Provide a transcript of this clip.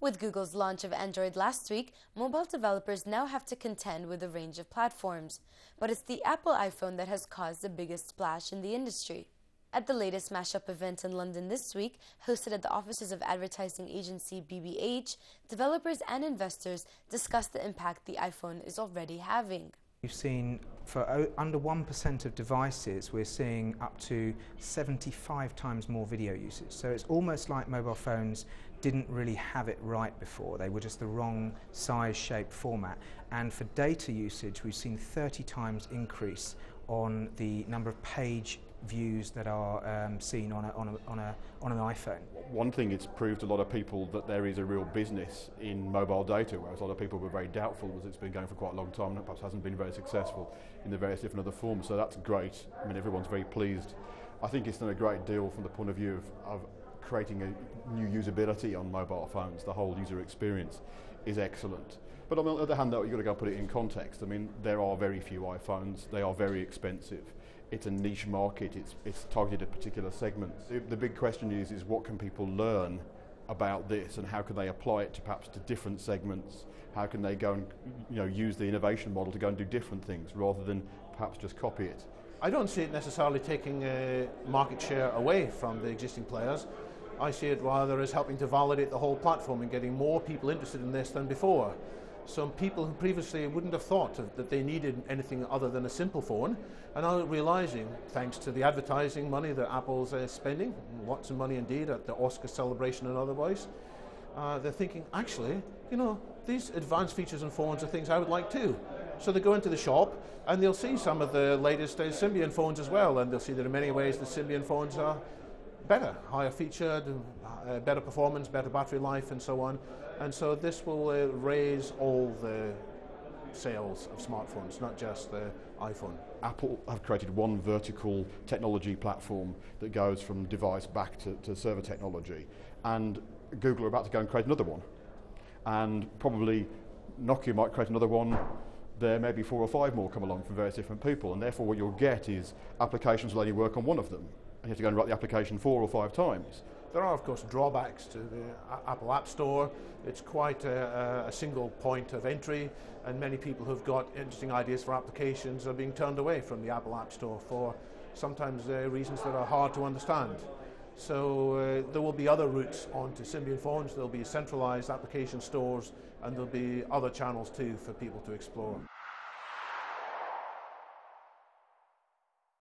With Google's launch of Android last week, mobile developers now have to contend with a range of platforms. But it's the Apple iPhone that has caused the biggest splash in the industry. At the latest Mashup Event in London this week, hosted at the offices of advertising agency BBH, developers and investors discussed the impact the iPhone is already having. We've seen for under 1% of devices, we're seeing up to 75 times more video usage. So it's almost like mobile phones didn't really have it right before. They were just the wrong size, shape, format. And for data usage, we've seen 30 times increase on the number of page views that are seen on an iPhone. One thing, it's proved to a lot of people that there is a real business in mobile data, whereas a lot of people were very doubtful as it's been going for quite a long time and perhaps hasn't been very successful in the various different other forms. So that's great. I mean, everyone's very pleased. I think it's done a great deal from the point of view of creating a new usability on mobile phones. The whole user experience is excellent. But on the other hand, though, you've got to go put it in context. I mean, there are very few iPhones. They are very expensive. It's a niche market. It's targeted at particular segments. The big question is what can people learn about this, and how can they apply it to perhaps to different segments? How can they go and use the innovation model to go and do different things rather than perhaps just copy it? I don't see it necessarily taking market share away from the existing players. I see it rather as helping to validate the whole platform and getting more people interested in this than before. Some people who previously wouldn't have thought that they needed anything other than a simple phone are now realizing, thanks to the advertising money that Apple's spending, lots of money indeed at the Oscar celebration and otherwise, they're thinking, actually, these advanced features and phones are things I would like too. So they go into the shop and they'll see some of the latest Symbian phones as well, and they'll see that in many ways the Symbian phones are better, higher featured, better performance, better battery life and so on. And so this will raise all the sales of smartphones, not just the iPhone. Apple have created one vertical technology platform that goes from device back to server technology, and Google are about to go and create another one. And probably Nokia might create another one. There may be 4 or 5 more come along from various different people, and therefore what you'll get is applications will only work on one of them, and you have to go and write the application 4 or 5 times. There are, of course, drawbacks to the Apple App Store. It's quite a single point of entry, and many people who've got interesting ideas for applications are being turned away from the Apple App Store for sometimes reasons that are hard to understand. So there will be other routes onto Symbian phones. There'll be centralized application stores, and there'll be other channels too for people to explore.